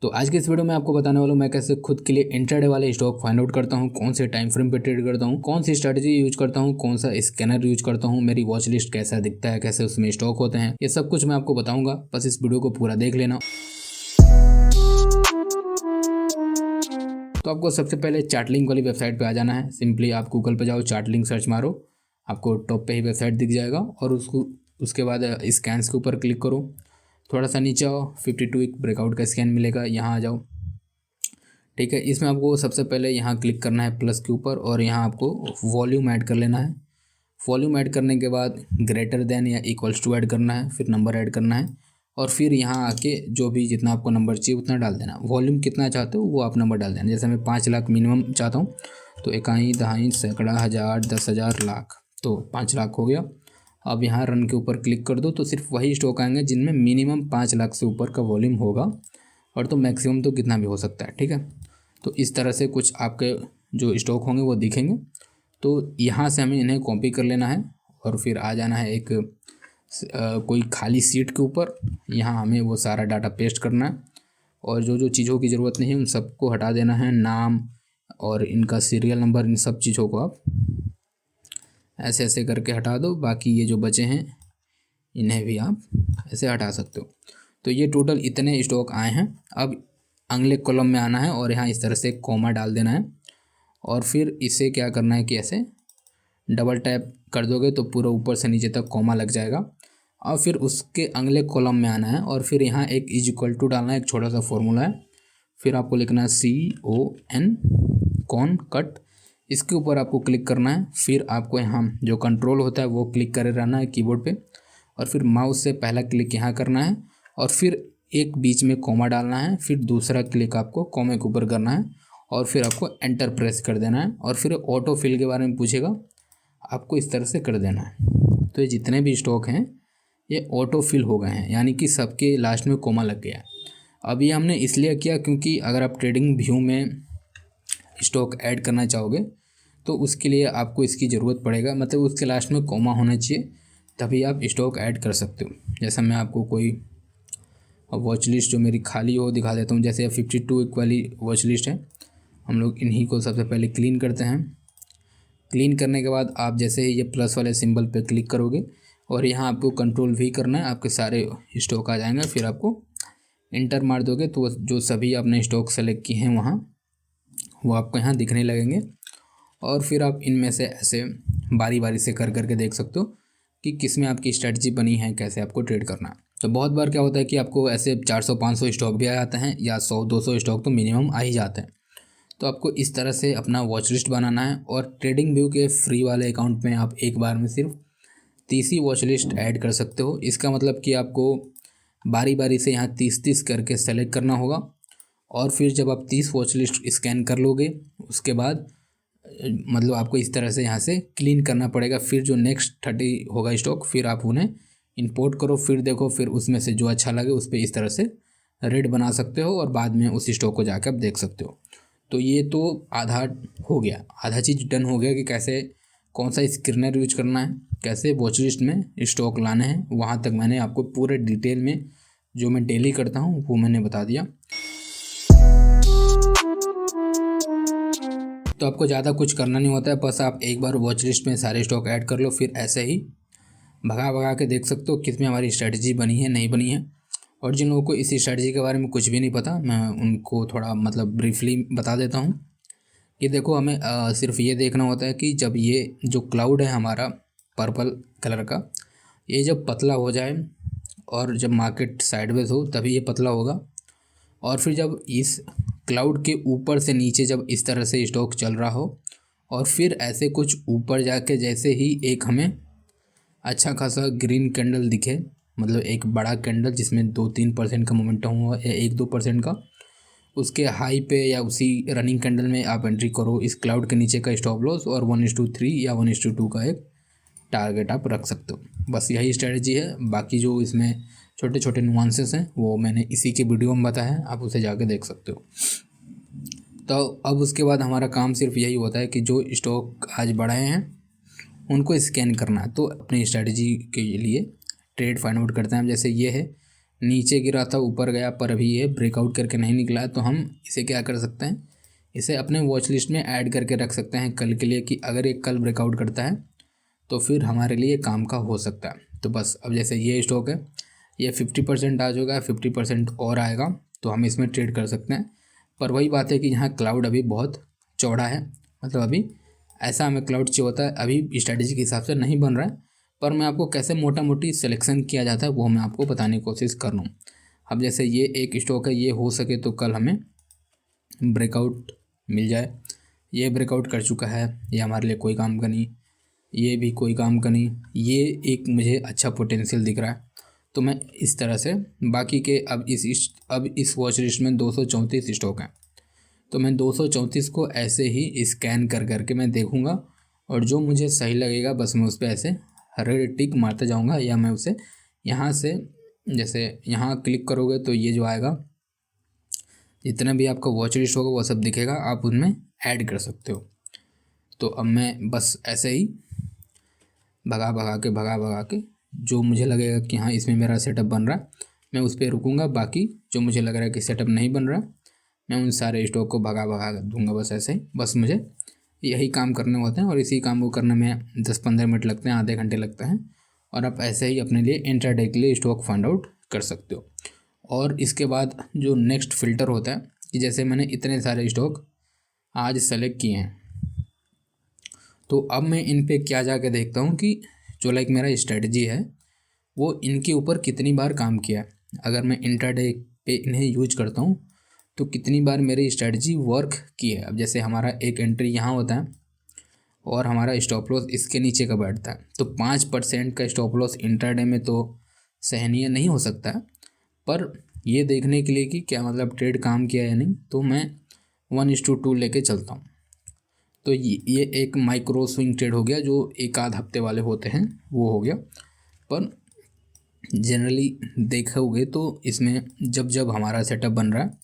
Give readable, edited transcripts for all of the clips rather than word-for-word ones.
तो आज के इस वीडियो में आपको बताने वाला हूँ मैं कैसे खुद के लिए इंट्राडे वाले स्टॉक फाइंड आउट करता हूँ, कौन से टाइम फ्रेम पे ट्रेड करता हूँ, कौन सी स्ट्रेटजी यूज करता हूँ, कौन सा स्कैनर यूज करता हूँ, मेरी वॉच लिस्ट कैसा दिखता है, कैसे उसमें स्टॉक होते हैं, ये सब कुछ मैं आपको बताऊंगा। बस इस वीडियो को पूरा देख लेना। तो आपको सबसे पहले चार्टलिंक वाली वेबसाइट पे आ जाना है। सिंपली आप गूगल पे जाओ, चार्टलिंक सर्च मारो, आपको टॉप पे ही वेबसाइट दिख जाएगा और उसके बाद स्कैन्स के ऊपर क्लिक करो। थोड़ा सा नीचे आओ, 52 वीक ब्रेकआउट का स्कैन मिलेगा, यहाँ आ जाओ। ठीक है, इसमें आपको सबसे पहले यहाँ क्लिक करना है प्लस के ऊपर और यहाँ आपको वॉल्यूम ऐड कर लेना है। वॉल्यूम ऐड करने के बाद ग्रेटर देन या इक्वल्स टू ऐड करना है, फिर नंबर ऐड करना है और फिर यहाँ आके जो भी जितना आपको नंबर चाहिए उतना डाल देना। वॉल्यूम कितना चाहते हो वो आप नंबर डाल देना। जैसे मैं 5 लाख मिनिमम चाहता हूँ तो इकाई, दहाई, सैकड़ा, हज़ार, 10,000, लाख, तो 5 लाख हो गया। अब यहाँ रन के ऊपर क्लिक कर दो तो सिर्फ वही स्टॉक आएंगे जिनमें मिनिमम 5 लाख से ऊपर का वॉल्यूम होगा, और तो मैक्सिमम तो कितना भी हो सकता है। ठीक है, तो इस तरह से कुछ आपके जो स्टॉक होंगे वो दिखेंगे। तो यहाँ से हमें इन्हें कॉपी कर लेना है और फिर आ जाना है एक कोई खाली सीट के ऊपर। यहाँ हमें वो सारा डाटा पेस्ट करना है और जो जो चीज़ों की ज़रूरत नहीं है उन सबको हटा देना है। नाम और इनका सीरियल नंबर, इन सब चीज़ों को आप ऐसे ऐसे करके हटा दो। बाकी ये जो बचे हैं इन्हें भी आप ऐसे हटा सकते हो। तो ये टोटल इतने स्टॉक आए हैं। अब अगले कॉलम में आना है और यहाँ इस तरह से कॉमा डाल देना है और फिर इसे क्या करना है कि ऐसे डबल टैप कर दोगे तो पूरा ऊपर से नीचे तक कॉमा लग जाएगा। और फिर उसके अगले कॉलम में आना है और फिर यहाँ एक इज इक्वल टू डालना है, एक छोटा सा फॉर्मूला है। फिर आपको लिखना है CON कॉन कट, इसके ऊपर आपको क्लिक करना है। फिर आपको यहाँ जो कंट्रोल होता है वो क्लिक करे रहना है कीबोर्ड पे और फिर माउस से पहला क्लिक यहाँ करना है और फिर एक बीच में कॉमा डालना है। फिर दूसरा क्लिक आपको कॉमे के ऊपर करना है और फिर आपको एंटर प्रेस कर देना है और फिर ऑटो फिल के बारे में पूछेगा, आपको इस तरह से कर देना है। तो ये जितने भी स्टॉक हैं ये ऑटो फिल हो गए हैं, यानी कि सबके लास्ट में कोमा लग गया है। अब ये हमने इसलिए किया क्योंकि अगर आप ट्रेडिंग व्यू में स्टॉक ऐड करना चाहोगे तो उसके लिए आपको इसकी ज़रूरत पड़ेगा, मतलब उसके लास्ट में कोमा होना चाहिए, तभी आप स्टॉक ऐड कर सकते हो। जैसा मैं आपको कोई वॉच लिस्ट जो मेरी खाली हो दिखा देता हूँ। जैसे 52 वाली वॉच लिस्ट है, हम लोग इन्हीं को सबसे पहले क्लीन करते हैं। क्लीन करने के बाद आप जैसे ही ये प्लस वाले सिंबल पे क्लिक करोगे और यहाँ आपको कंट्रोल V करना है, आपके सारे स्टॉक आ जाएंगे। फिर आपको इंटर मार दोगे तो जो सभी आपने स्टॉक सेलेक्ट किए हैं वहाँ वो आपको यहाँ दिखने लगेंगे और फिर आप इनमें से ऐसे बारी बारी से कर करके देख सकते हो कि किस में आपकी स्ट्रेटजी बनी है, कैसे आपको ट्रेड करना है। तो बहुत बार क्या होता है कि आपको ऐसे 400-500 स्टॉक भी आ जाते हैं या 100-200 स्टॉक तो मिनिमम आ ही जाते हैं। तो आपको इस तरह से अपना वॉच लिस्ट बनाना है और ट्रेडिंग व्यू के फ्री वाले अकाउंट में आप एक बार में सिर्फ 30 ही वॉच लिस्ट ऐड कर सकते हो। इसका मतलब कि आपको बारी बारी से यहाँ 30-30 करके सेलेक्ट करना होगा और फिर जब आप 30 वॉच लिस्ट स्कैन कर लोगे उसके बाद मतलब आपको इस तरह से यहाँ से क्लीन करना पड़ेगा। फिर जो नेक्स्ट 30 होगा स्टॉक फिर आप उन्हें इंपोर्ट करो, फिर देखो, फिर उसमें से जो अच्छा लगे उस पर इस तरह से रेड बना सकते हो और बाद में उस स्टॉक को जाकर आप देख सकते हो। तो ये तो आधा हो गया, आधा चीज़ डन हो गया कि कैसे कौन सा स्कैनर यूज करना है, कैसे वॉच लिस्ट में स्टॉक लाने हैं। वहाँ तक मैंने आपको पूरे डिटेल में जो मैं डेली करता हूँ वो मैंने बता दिया। तो आपको ज़्यादा कुछ करना नहीं होता है, बस आप एक बार वॉच लिस्ट में सारे स्टॉक ऐड कर लो, फिर ऐसे ही भगा भगा के देख सकते हो किस में हमारी स्ट्रेटजी बनी है, नहीं बनी है। और जिन लोगों को इस स्ट्रेटजी के बारे में कुछ भी नहीं पता, मैं उनको थोड़ा मतलब ब्रीफली बता देता हूँ कि देखो, हमें सिर्फ ये देखना होता है कि जब ये जो क्लाउड है हमारा पर्पल कलर का, ये जब पतला हो जाए और जब मार्केट साइडवेज हो तभी ये पतला होगा। और फिर जब इस क्लाउड के ऊपर से नीचे जब इस तरह से स्टॉक चल रहा हो और फिर ऐसे कुछ ऊपर जाके जैसे ही एक हमें अच्छा खासा ग्रीन कैंडल दिखे, मतलब एक बड़ा कैंडल जिसमें 2-3% का मोमेंटम हुआ या 1-2% का, उसके हाई पे या उसी रनिंग कैंडल में आप एंट्री करो। इस क्लाउड के नीचे का स्टॉप लॉस और 1:3 या 1:2 का एक टारगेट आप रख सकते हो। बस यही स्ट्रेटजी है। बाकी जो इसमें छोटे छोटे नुआंसेस हैं वो मैंने इसी के वीडियो में बताया है, आप उसे जाके देख सकते हो। तो अब उसके बाद हमारा काम सिर्फ यही होता है कि जो स्टॉक आज बढ़ाए हैं उनको स्कैन करना है। तो अपनी स्ट्रेटजी के लिए ट्रेड फाइंड आउट करते हैं। जैसे ये है नीचे गिरा था, ऊपर गया, पर अभी ये ब्रेकआउट करके नहीं निकला है। तो हम इसे क्या कर सकते हैं, इसे अपने वॉच लिस्ट में ऐड करके रख सकते हैं कल के लिए, कि अगर ये कल ब्रेकआउट करता है तो फिर हमारे लिए काम का हो सकता है। तो बस अब जैसे ये स्टॉक है, ये 50% आ चुका है, 50% और आएगा तो हम इसमें ट्रेड कर सकते हैं। पर वही बात है कि यहाँ क्लाउड अभी बहुत चौड़ा है, मतलब अभी ऐसा हमें क्लाउड चाहिए होता है, अभी स्ट्रैटेजी के हिसाब से नहीं बन रहा है। पर मैं आपको कैसे मोटा मोटी सिलेक्शन किया जाता है वो मैं आपको बताने की कोशिश कर रहा हूँ। अब जैसे ये एक स्टॉक है, ये हो सके तो कल हमें ब्रेकआउट मिल जाए। ये ब्रेकआउट कर चुका है, ये हमारे लिए कोई काम का नहीं, ये भी कोई काम का नहीं, ये एक मुझे अच्छा पोटेंशियल दिख रहा है। तो मैं इस तरह से बाकी के अब इस वॉच लिस्ट में 234 स्टॉक हैं, तो मैं 234 को ऐसे ही स्कैन कर करके मैं देखूंगा, और जो मुझे सही लगेगा बस मैं उस पर ऐसे रेड टिक मारते जाऊंगा, या मैं उसे यहाँ से जैसे यहाँ क्लिक करोगे तो ये जो आएगा, जितना भी आपका वॉच लिस्ट होगा वो सब दिखेगा, आप उनमें ऐड कर सकते हो। तो अब मैं बस ऐसे ही भगा भगा के जो मुझे लगेगा कि हाँ इसमें मेरा सेटअप बन रहा है मैं उस पर रुकूंगा। बाकी जो मुझे लग रहा है कि सेटअप नहीं बन रहा मैं उन सारे स्टॉक को भगा दूंगा। बस ऐसे ही, बस मुझे यही काम करने होते हैं, और इसी काम को करने में 10-15 मिनट लगते हैं, आधे घंटे लगते हैं। और आप ऐसे ही अपने लिए इंट्राडे के लिए स्टॉक फाइंड आउट कर सकते हो। और इसके बाद जो नेक्स्ट फ़िल्टर होता है कि जैसे मैंने इतने सारे स्टॉक आज सेलेक्ट किए हैं, तो अब मैं इन पे क्या जाके देखता हूँ कि जो लाइक मेरा स्ट्रेटजी है वो इनके ऊपर कितनी बार काम किया है। अगर मैं इंट्राडे पे इन्हें यूज करता हूँ तो कितनी बार मेरी स्ट्रेटजी वर्क की है। अब जैसे हमारा एक एंट्री यहाँ होता है और हमारा स्टॉप लॉस इसके नीचे का बैठता है, तो 5% का स्टॉप लॉस इंट्राडे में तो सहनीय नहीं हो सकता है। पर ये देखने के लिए कि क्या मतलब ट्रेड काम किया या नहीं, तो मैं 1:2 लेके चलता हूँ। तो ये एक माइक्रो स्विंग ट्रेड हो गया, जो एक आध हफ्ते वाले होते हैं वो हो गया। पर जनरली देखोगे तो इसमें जब जब हमारा सेटअप बन रहा है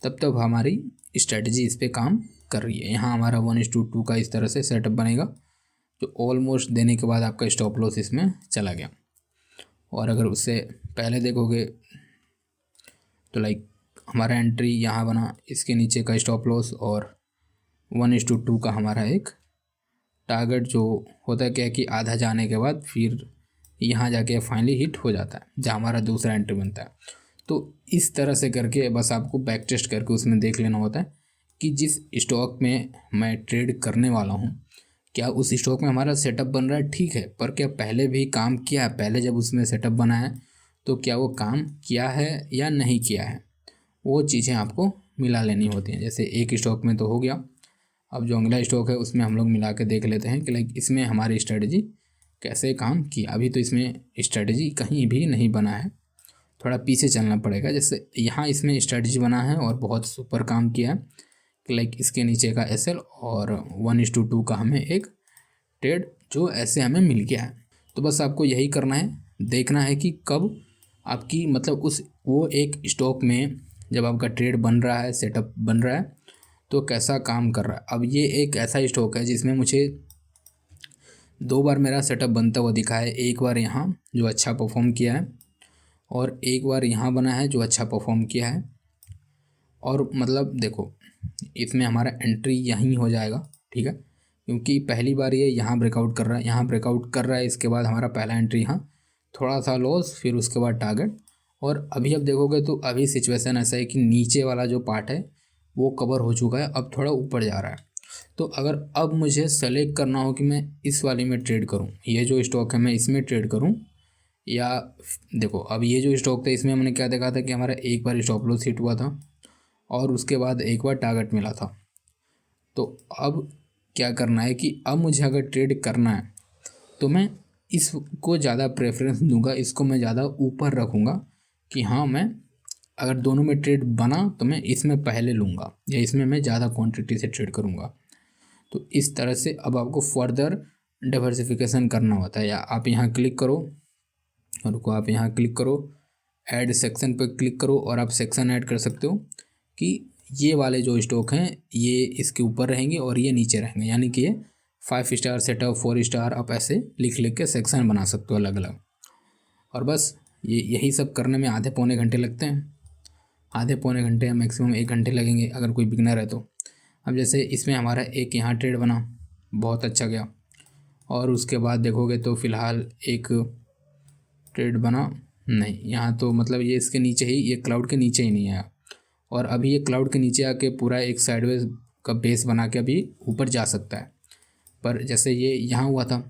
तब तब हमारी स्ट्रेटजी इस पर काम कर रही है। यहाँ हमारा 1:2 का इस तरह से सेटअप बनेगा, जो ऑलमोस्ट देने के बाद आपका स्टॉप लॉस इसमें चला गया। और अगर उससे पहले देखोगे तो लाइक हमारा एंट्री यहाँ बना, इसके नीचे का स्टॉप लॉस, और 1:2 का हमारा एक टारगेट जो होता है क्या कि आधा जाने के बाद फिर यहाँ जाके फाइनली हिट हो जाता है जहाँ हमारा दूसरा एंट्री बनता है। तो इस तरह से करके बस आपको बैक टेस्ट करके उसमें देख लेना होता है कि जिस स्टॉक में मैं ट्रेड करने वाला हूँ क्या उस स्टॉक में हमारा सेटअप बन रहा है, ठीक है, पर क्या पहले भी काम किया है, पहले जब उसमें सेटअप बना है तो क्या वो काम किया है या नहीं किया है, वो चीज़ें आपको मिला लेनी होती हैं। जैसे एक स्टॉक में तो हो गया, अब जो अगला स्टॉक है उसमें हम लोग मिला के देख लेते हैं कि लाइक इसमें हमारी स्ट्रेटजी कैसे काम की। अभी तो इसमें स्ट्रेटजी कहीं भी नहीं बना है, थोड़ा पीछे चलना पड़ेगा। जैसे यहाँ इसमें स्ट्रेटजी बना है और बहुत सुपर काम किया है कि लाइक इसके नीचे का SL और 1:2 का हमें एक ट्रेड जो ऐसे हमें मिल गया है। तो बस आपको यही करना है, देखना है कि कब आपकी मतलब वो एक स्टॉक में जब आपका ट्रेड बन रहा है, सेटअप बन रहा है, तो कैसा काम कर रहा है। अब ये एक ऐसा स्टॉक है जिसमें मुझे 2 बार मेरा सेटअप बनता हुआ दिखा है। एक बार यहाँ जो अच्छा परफॉर्म किया है, और एक बार यहाँ बना है जो अच्छा परफॉर्म किया है। और मतलब देखो इसमें हमारा एंट्री यहीं हो जाएगा, ठीक है, क्योंकि पहली बार ये यहाँ ब्रेकआउट कर रहा है, यहाँ ब्रेकआउट कर रहा है, इसके बाद हमारा पहला एंट्री यहाँ, थोड़ा सा लॉस, फिर उसके बाद टारगेट। और अभी अब देखोगे तो अभी सिचुएशन ऐसा है कि नीचे वाला जो पार्ट है वो कवर हो चुका है, अब थोड़ा ऊपर जा रहा है। तो अगर अब मुझे सेलेक्ट करना हो कि मैं इस वाले में ट्रेड करूं, ये जो स्टॉक है मैं इसमें ट्रेड करूं, या देखो अब ये जो स्टॉक था इसमें हमने क्या देखा था कि हमारा एक बार स्टॉप लॉस हिट हुआ था और उसके बाद एक बार टारगेट मिला था। तो अब क्या करना है कि अब मुझे अगर ट्रेड करना है तो मैं इसको ज़्यादा प्रेफरेंस दूंगा, इसको मैं ज़्यादा ऊपर रखूँगा कि हाँ मैं अगर दोनों में ट्रेड बना तो मैं इसमें पहले लूँगा, या इसमें मैं ज़्यादा क्वांटिटी से ट्रेड करूँगा। तो इस तरह से अब आपको फर्दर डाइवर्सिफिकेशन करना होता है। या आप यहाँ क्लिक करो, और आप यहाँ क्लिक करो, ऐड सेक्शन पर क्लिक करो, और आप सेक्शन ऐड कर सकते हो कि ये वाले जो स्टॉक हैं ये इसके ऊपर रहेंगे और ये नीचे रहेंगे, यानी कि ये 5 स्टार सेटअप, 4 स्टार, आप ऐसे लिख लिख के सेक्शन बना सकते हो अलग अलग। और बस यही सब करने में आधे पौने घंटे लगते हैं, आधे पौने घंटे या मैक्सिमम 1 घंटे लगेंगे अगर कोई बिगनर है तो। अब जैसे इसमें हमारा एक यहाँ ट्रेड बना, बहुत अच्छा गया, और उसके बाद देखोगे तो फ़िलहाल एक ट्रेड बना नहीं, यहाँ तो मतलब ये इसके नीचे ही, ये क्लाउड के नीचे ही नहीं आया, और अभी ये क्लाउड के नीचे आके पूरा एक साइडवेज का बेस बना के अभी ऊपर जा सकता है। पर जैसे ये यहाँ हुआ था,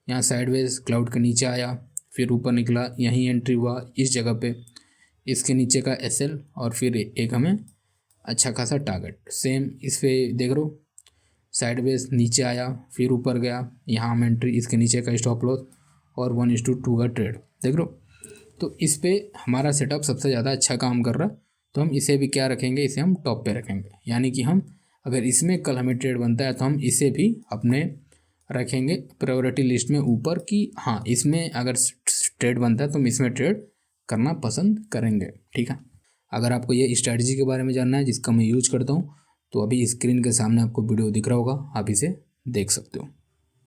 यहाँ साइडवेज क्लाउड के नीचे आया, फिर ऊपर निकला, यहीं एंट्री हुआ इस जगह पे, इसके नीचे का एसएल, और फिर एक हमें अच्छा खासा टारगेट। सेम इस पे देख रहे हो, साइडवेज नीचे आया फिर ऊपर गया, यहाँ हम एंट्री, इसके नीचे का स्टॉप लॉस, और 1:2 का ट्रेड, देख रहे हो। तो इस पे हमारा सेटअप सबसे ज़्यादा अच्छा काम कर रहा है, तो हम इसे भी क्या रखेंगे, इसे हम टॉप पे रखेंगे। यानी कि हम अगर इसमें कल हमें ट्रेड बनता है तो हम इसे भी अपने रखेंगे प्रायोरिटी लिस्ट में ऊपर, कि हाँ इसमें अगर ट्रेड बनता है तो हम इसमें ट्रेड करना पसंद करेंगे, ठीक है। अगर आपको ये स्ट्रैटेजी के बारे में जानना है जिसका मैं यूज करता हूँ, तो अभी स्क्रीन के सामने आपको वीडियो दिख रहा होगा, आप इसे देख सकते हो।